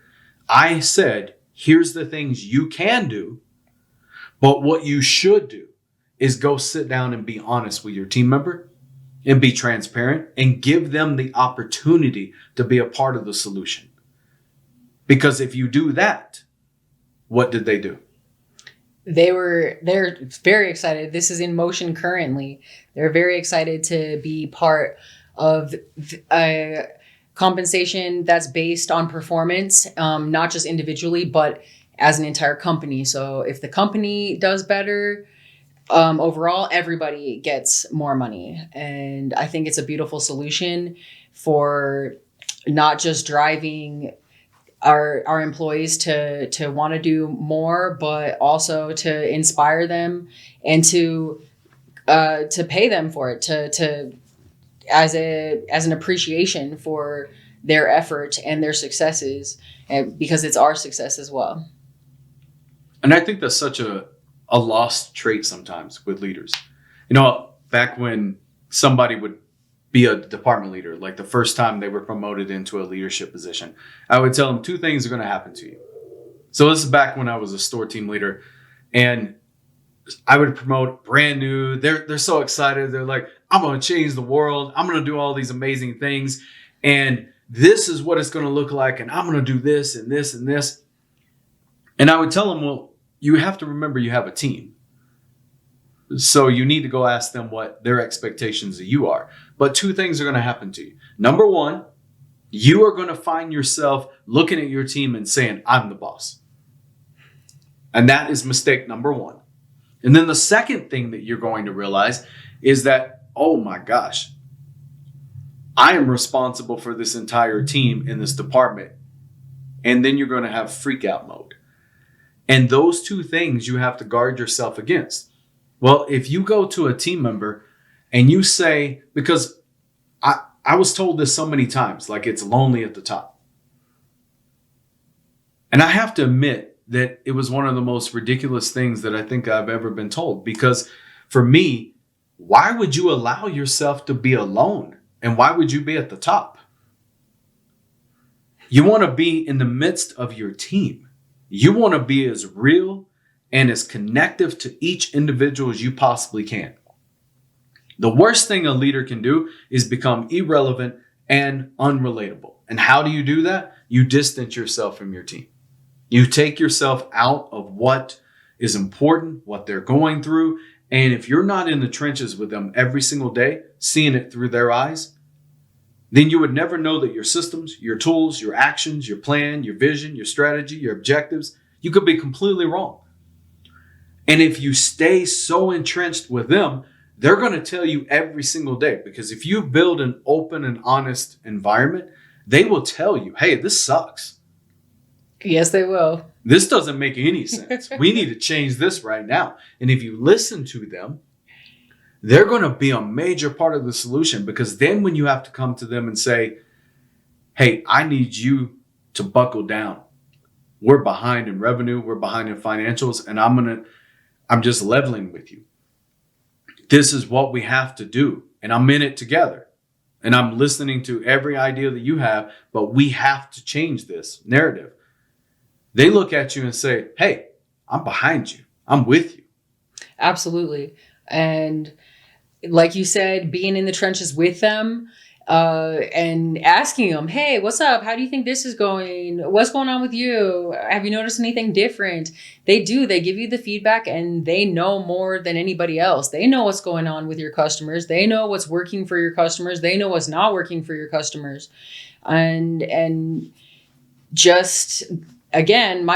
I said, here's the things you can do, but what you should do is go sit down and be honest with your team member and be transparent and give them the opportunity to be a part of the solution. Because if you do that, what did they do? They're very excited. This is in motion currently. They're very excited to be part of a compensation that's based on performance, not just individually, but as an entire company. So if the company does better, overall, everybody gets more money. And I think it's a beautiful solution for not just driving our employees to want to do more, but also to inspire them and to pay them for it, to as an appreciation for their effort and their successes, and because it's our success as well. And I think that's such a lost trait sometimes with leaders. You know, back when somebody would be a department leader, like the first time they were promoted into a leadership position, I would tell them two things are going to happen to you. So this is back when I was a store team leader, and I would promote brand new. They're so excited. They're like, I'm going to change the world. I'm going to do all these amazing things. And this is what it's going to look like. And I'm going to do this and this and this. And I would tell them, well, you have to remember you have a team. So you need to go ask them what their expectations of you are. But two things are going to happen to you. Number one, you are going to find yourself looking at your team and saying, I'm the boss. And that is mistake number one. And then the second thing that you're going to realize is that, oh my gosh, I am responsible for this entire team in this department. And then you're going to have freak out mode. And those two things you have to guard yourself against. Well, if you go to a team member and you say, because I was told this so many times, like it's lonely at the top. And I have to admit that it was one of the most ridiculous things that I think I've ever been told. Because for me, why would you allow yourself to be alone? And why would you be at the top? You want to be in the midst of your team. You want to be as real and as connective to each individual as you possibly can. The worst thing a leader can do is become irrelevant and unrelatable. And how do you do that? You distance yourself from your team. You take yourself out of what is important, what they're going through. And if you're not in the trenches with them every single day, seeing it through their eyes, then you would never know that your systems, your tools, your actions, your plan, your vision, your strategy, your objectives, you could be completely wrong. And if you stay so entrenched with them, they're going to tell you every single day, because if you build an open and honest environment, they will tell you, hey, this sucks. Yes, they will. This doesn't make any sense. We need to change this right now. And if you listen to them, they're going to be a major part of the solution, because then when you have to come to them and say, hey, I need you to buckle down. We're behind in revenue. We're behind in financials. And I'm just leveling with you. This is what we have to do. And I'm in it together. And I'm listening to every idea that you have, but we have to change this narrative. They look at you and say, hey, I'm behind you. I'm with you. Absolutely. And like you said, being in the trenches with them and asking them, hey, what's up? How do you think this is going? What's going on with you? Have you noticed anything different? They do. They give you the feedback, and they know more than anybody else. They know what's going on with your customers. They know what's working for your customers. They know what's not working for your customers. And just... Again,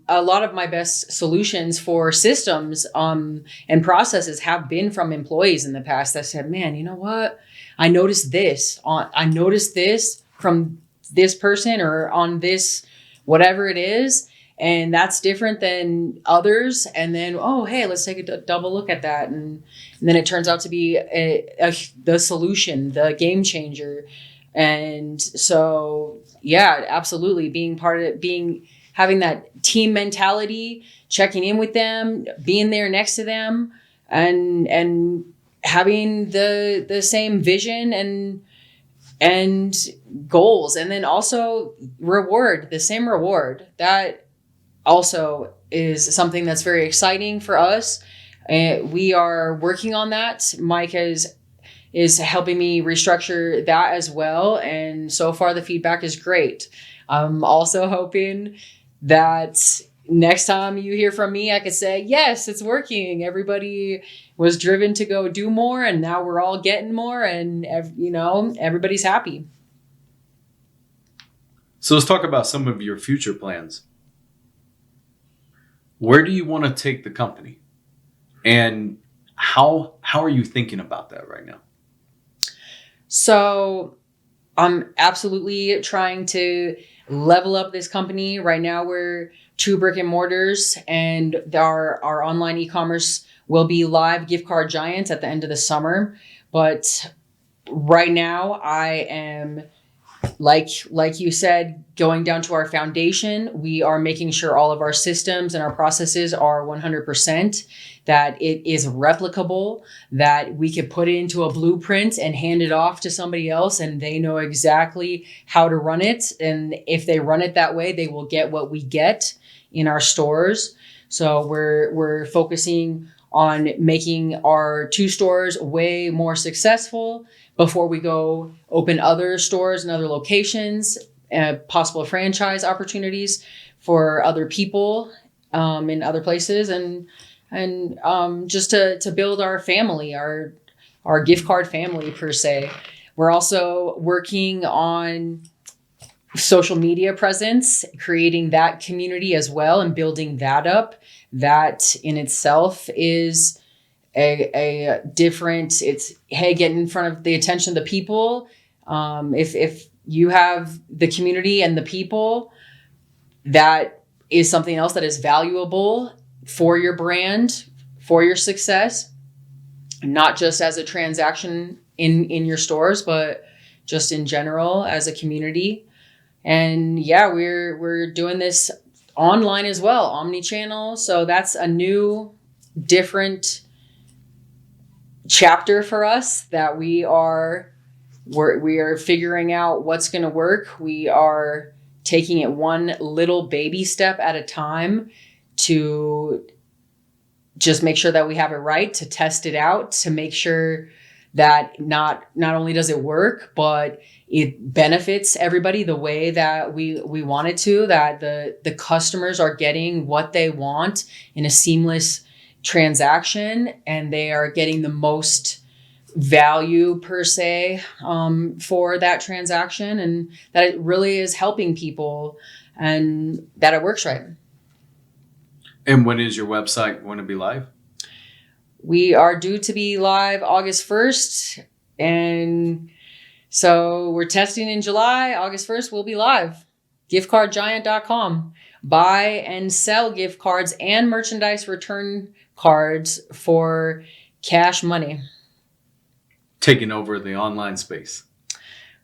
a lot of my best solutions for systems and processes have been from employees in the past that said, man, you know what? I noticed this from this person or on this, whatever it is. And that's different than others. And then, oh, hey, let's take a double look at that. And then it turns out to be the solution, the game changer. And so, yeah, absolutely. Being part of it, having that team mentality, checking in with them, being there next to them, and having the same vision and goals. And then also the same reward. That also is something that's very exciting for us. We are working on that. Mike is helping me restructure that as well. And so far the feedback is great. I'm also hoping that next time you hear from me, I could say, yes, it's working. Everybody was driven to go do more, and now we're all getting more, and everybody's happy. So let's talk about some of your future plans. Where do you want to take the company? And how are you thinking about that right now? So I'm absolutely trying to level up this company. Right now we're 2 brick and mortars, and our online e-commerce will be live, Gift Card Giants, at the end of the summer. But right now I am, like you said, going down to our foundation. We are making sure all of our systems and our processes are 100%, that it is replicable, that we could put it into a blueprint and hand it off to somebody else, and they know exactly how to run it. And if they run it that way, they will get what we get in our stores. So we're focusing on making our 2 stores way more successful before we go open other stores and other locations, possible franchise opportunities for other people in other places, and just to build our family, our gift card family per se. We're also working on social media presence, creating that community as well, and building that up. That in itself is a different, it's, hey, get in front of the attention of the people. If you have the community and the people, that is something else that is valuable for your brand, for your success. not just as a transaction in your stores, but just in general as a community. And yeah, we're doing this online as well, omni-channel. So that's a new, different chapter for us that we are figuring out what's going to work. We are taking it one little baby step at a time to just make sure that we have it right, to test it out, to make sure that not only does it work, but it benefits everybody the way that we want it to, that the customers are getting what they want in a seamless transaction, and they are getting the most value per se for that transaction, and that it really is helping people and that it works right. And when is your website going to be live? We are due to be live August 1st. And so we're testing in July. August 1st, we'll be live. Giftcardgiant.com. Buy and sell gift cards and merchandise return cards for cash money. Taking over the online space.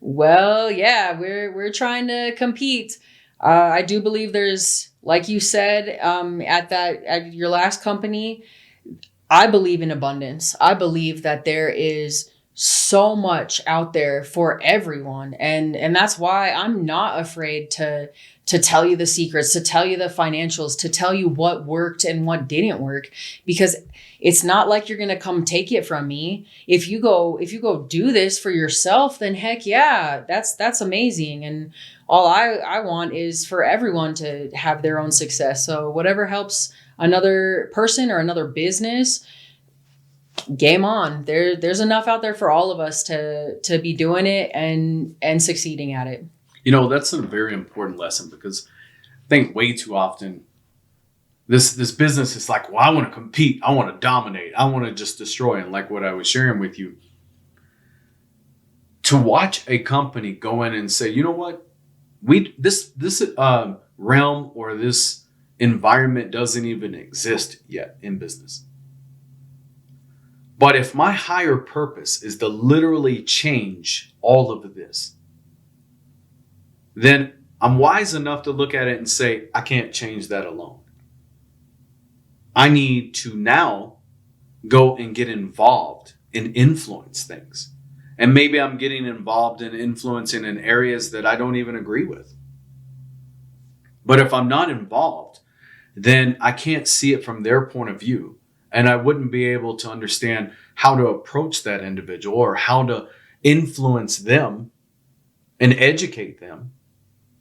Well, yeah, we're trying to compete. I do believe there's, like you said, at your last company, I believe in abundance. I believe that there is so much out there for everyone. And that's why I'm not afraid to tell you the secrets, to tell you the financials, to tell you what worked and what didn't work, because it's not like you're going to come take it from me. If you go do this for yourself, then heck yeah, that's amazing. And all I want is for everyone to have their own success. So whatever helps another person or another business, game on. There's enough out there for all of us to be doing it and succeeding at it. You know, that's a very important lesson, because I think way too often this business is like, well, I want to compete, I want to dominate, I want to just destroy. And like what I was sharing with you, to watch a company go in and say, you know what, this realm or this environment doesn't even exist yet in business. But if my higher purpose is to literally change all of this, then I'm wise enough to look at it and say, I can't change that alone. I need to now go and get involved and influence things. And maybe I'm getting involved in influencing in areas that I don't even agree with. But if I'm not involved, then I can't see it from their point of view. And I wouldn't be able to understand how to approach that individual or how to influence them and educate them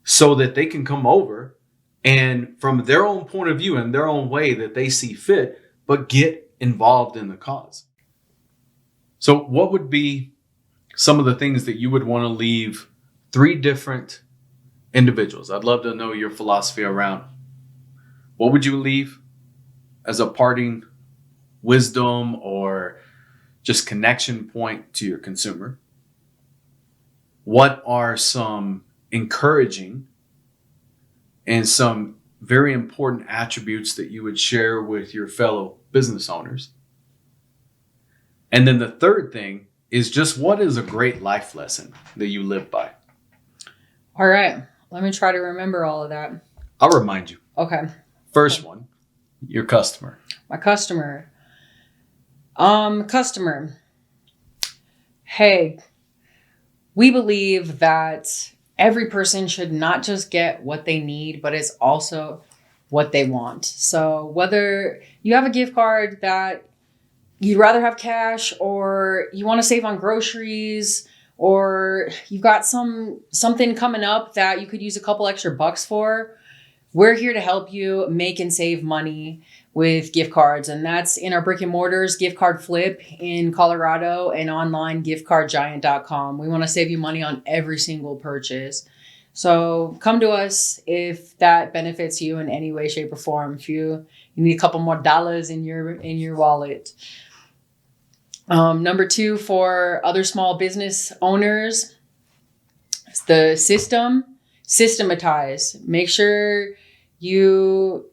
so that they can come over and from their own point of view and their own way that they see fit, but get involved in the cause. So what would be some of the things that you would want to leave 3 different individuals? I'd love to know your philosophy around what would you leave as a parting wisdom or just connection point to your consumer? What are some encouraging and some very important attributes that you would share with your fellow business owners? And then the third thing is just, what is a great life lesson that you live by? All right. Let me try to remember all of that. I'll remind you. Okay. First one, your customer. My customer. Customer. Hey, we believe that every person should not just get what they need, but it's also what they want. So whether you have a gift card that you'd rather have cash, or you want to save on groceries, or you've got something coming up that you could use a couple extra bucks for, we're here to help you make and save money with gift cards. And that's in our brick and mortars gift card flip in Colorado and online giftcardgiant.com. We want to save you money on every single purchase. So come to us if that benefits you in any way, shape, or form. If you need a couple more dollars in your wallet. Number 2, for other small business owners, it's the systematize. Make sure you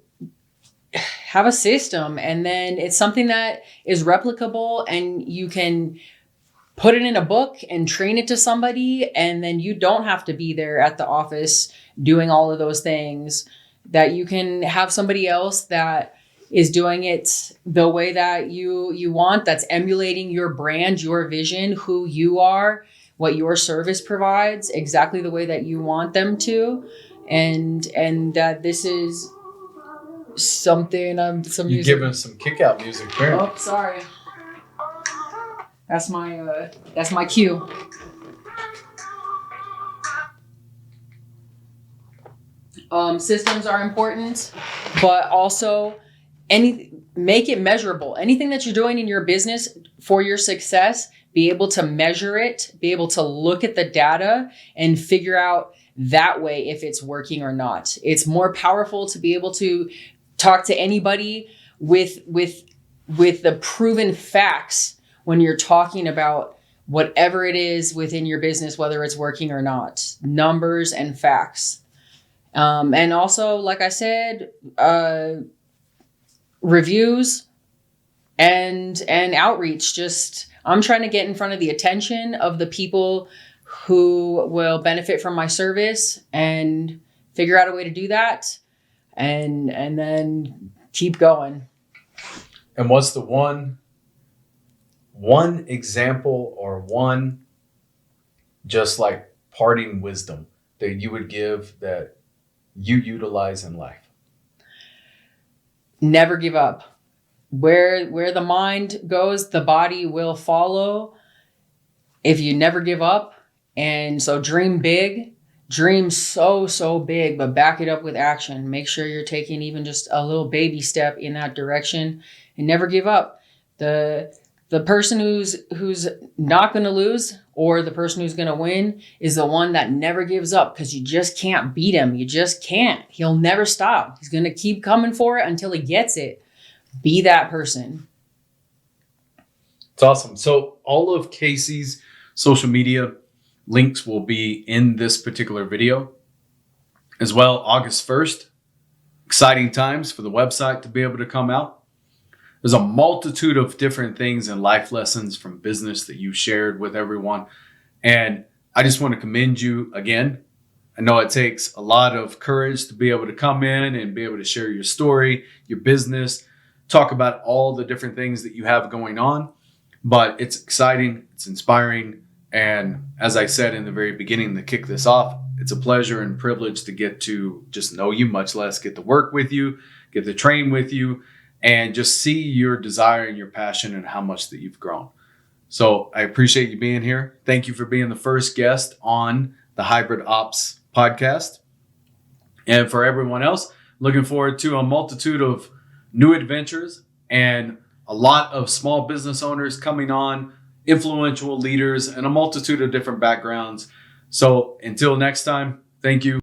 have a system, and then it's something that is replicable, and you can put it in a book and train it to somebody, and then you don't have to be there at the office doing all of those things. That you can have somebody else that is doing it the way that you want, that's emulating your brand, your vision, who you are, what your service provides, exactly the way that you want them to. And that this is something some You're music. giving some kick out music there. Oh, sorry. That's my cue. Systems are important, but also make it measurable. Anything that you're doing in your business for your success, be able to measure it, be able to look at the data and figure out that way if it's working or not. It's more powerful to be able to talk to anybody with the proven facts when you're talking about whatever it is within your business, whether it's working or not. Numbers and facts. And also, like I said, reviews and outreach. Just, I'm trying to get in front of the attention of the people who will benefit from my service and figure out a way to do that, and then keep going. And what's the one example or one just like parting wisdom that you would give that you utilize in life? Never give up. Where the mind goes, the body will follow. If you never give up, and so dream big, dream so big, but back it up with action. Make sure you're taking even just a little baby step in that direction, and never give up. The person who's not going to lose, or the person who's going to win, is the one that never gives up, because you just can't beat him. You just can't. He'll never stop. He's going to keep coming for it until he gets it. Be that person. It's awesome. So all of Casey's social media links will be in this particular video as well. August 1st, exciting times for the website to be able to come out. There's a multitude of different things and life lessons from business that you shared with everyone. And I just want to commend you again. I know it takes a lot of courage to be able to come in and be able to share your story, your business, talk about all the different things that you have going on. But it's exciting, it's inspiring. And as I said in the very beginning to kick this off, it's a pleasure and privilege to get to just know you, much less get to work with you, get to train with you, and just see your desire and your passion and how much that you've grown. So I appreciate you being here. Thank you for being the first guest on the Hybrid Ops podcast. And for everyone else, looking forward to a multitude of new adventures and a lot of small business owners coming on, influential leaders, and a multitude of different backgrounds. So until next time, thank you.